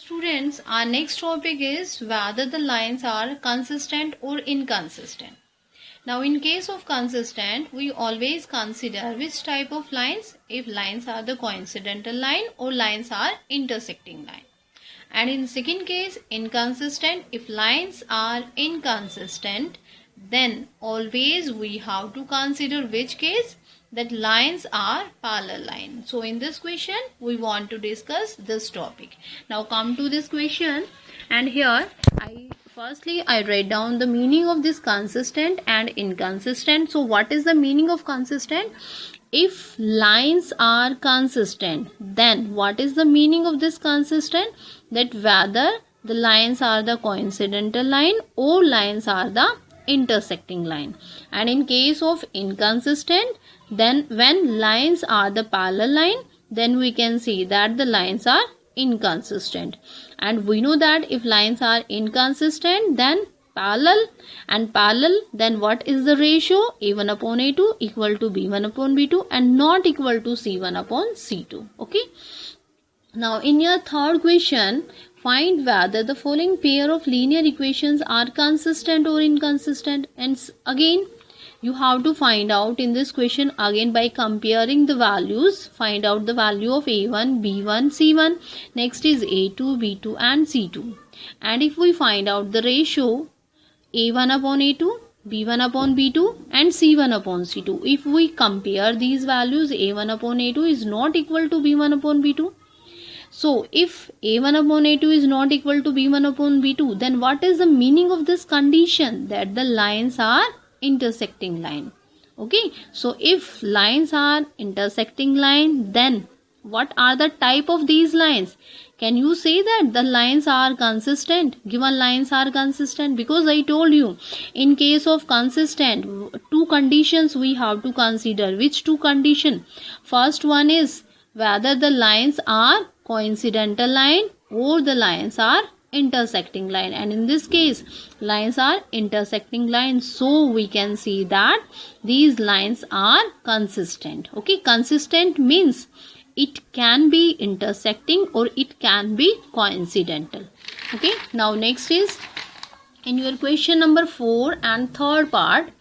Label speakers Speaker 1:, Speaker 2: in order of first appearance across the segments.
Speaker 1: Students, our next topic is whether the lines are consistent or inconsistent. Now, in case of consistent, we always consider which type of lines, if lines are the coincidental line or lines are intersecting line. And in second case, inconsistent, if lines are inconsistent, then always we have to consider which case, that lines are parallel line. So in this question we want to discuss this topic. Now come to this question, and here I write down the meaning of this consistent and inconsistent. So what is the meaning of consistent? If lines are consistent, then what is the meaning of this consistent? That whether the lines are the coincidental line or lines are the intersecting line. And in case of inconsistent, then when lines are the parallel line, then we can see that the lines are inconsistent. And we know that if lines are inconsistent, then parallel, and parallel, then what is the ratio? A1 upon A2 equal to B1 upon B2 and not equal to C1 upon C2. Okay. Now in your third question, find whether the following pair of linear equations are consistent or inconsistent. And again, you have to find out in this question again by comparing the values. Find out the value of A1, B1, C1. Next is A2, B2 and C2. And if we find out the ratio A1 upon A2, B1 upon B2 and C1 upon C2. If we compare these values, A1 upon A2 is not equal to B1 upon B2. So if A1 upon A2 is not equal to B1 upon B2, then what is the meaning of this condition? That the lines are intersecting line. Okay, so if lines are intersecting line, then what are the type of these lines? Can you say that the lines are consistent? Given lines are consistent, because I told you in case of consistent, two conditions we have to consider. Which two conditions? First one is whether the lines are coincidental line or the lines are intersecting line, and in this case lines are intersecting lines, so we can see that these lines are consistent. Okay, consistent means it can be intersecting or it can be coincidental. Okay, now next is in your question number 4 and third part,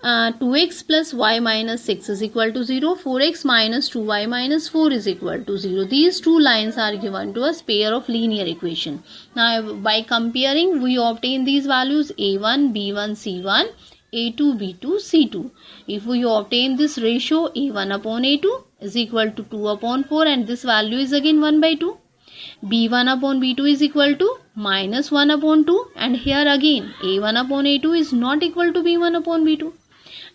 Speaker 1: 2x plus y minus 6 is equal to 0, 4x minus 2y minus 4 is equal to 0. These two lines are given to us pair of linear equation. Now by comparing, we obtain these values a1, b1, c1, a2, b2, c2. If we obtain this ratio a1 upon a2 is equal to 2 upon 4, and this value is again 1 by 2. b1 upon b2 is equal to minus 1 upon 2, and here again a1 upon a2 is not equal to b1 upon b2.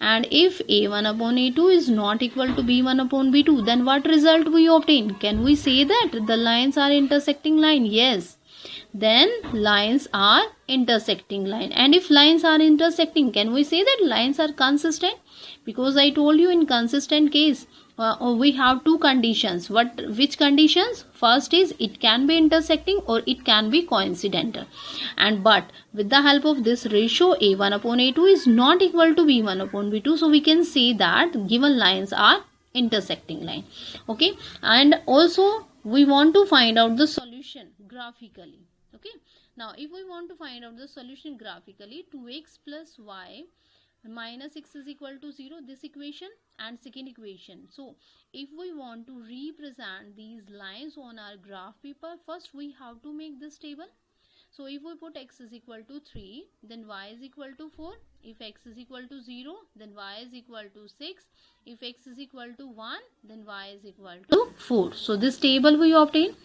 Speaker 1: And if a1 upon a2 is not equal to b1 upon b2, then what result we obtain? Can we say that the lines are intersecting line? Yes. Then lines are intersecting line. And if lines are intersecting, can we say that lines are consistent? Because I told you in consistent case, we have two conditions. Which conditions? First is it can be intersecting or it can be coincidental. And but with the help of this ratio, a1 upon a2 is not equal to b1 upon b2, so we can say that given lines are intersecting line. Okay, and also we want to find out the solution graphically. Okay, now if we want to find out the solution graphically, 2x plus y minus 6 is equal to 0, this equation and second equation. So if we want to represent these lines on our graph paper, first we have to make this table. So if we put x is equal to 3, then y is equal to 4. If x is equal to 0, then y is equal to 6. If x is equal to 1, then y is equal to 4. So this table we obtain.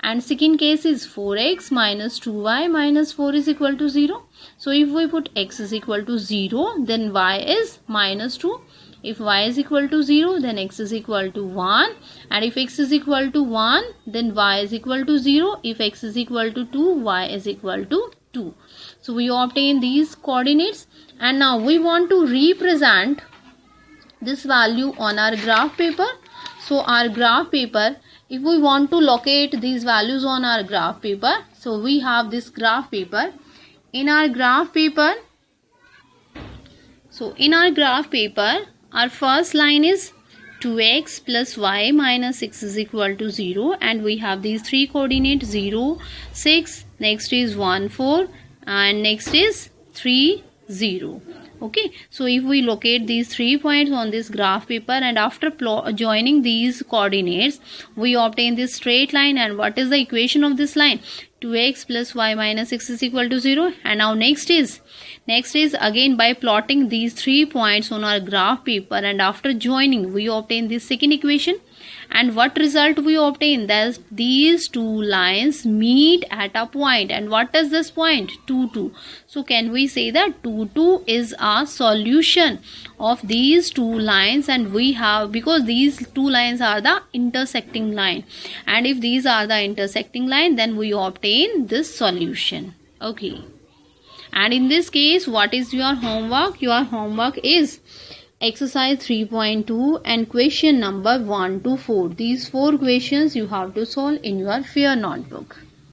Speaker 1: And second case is 4x minus 2y minus 4 is equal to 0. So if we put x is equal to 0, then y is minus 2. If y is equal to 0, then x is equal to 1. And if x is equal to 1, then y is equal to 0. If x is equal to 2, y is equal to 2. So we obtain these coordinates. And now we want to represent this value on our graph paper. So our graph paper, if we want to locate these values on our graph paper, so we have this graph paper. In our graph paper, our first line is 2x plus y minus 6 is equal to 0, and we have these three coordinates 0, 6, next is 1, 4, and next is 3, 0. Okay, so if we locate these 3 points on this graph paper, and after joining these coordinates we obtain this straight line. And what is the equation of this line? 2x plus y minus 6 is equal to 0. And now next is again by plotting these 3 points on our graph paper, and after joining we obtain this second equation. And what result we obtain? That these two lines meet at a point. And what is this point? 2, 2. So can we say that 2, 2 is our solution of these two lines? And we have, because these two lines are the intersecting line, and if these are the intersecting line, then we obtain this solution. Okay. And in this case, what is your homework? Your homework is exercise 3.2 and question number 1 to 4. These 4 questions you have to solve in your fair notebook.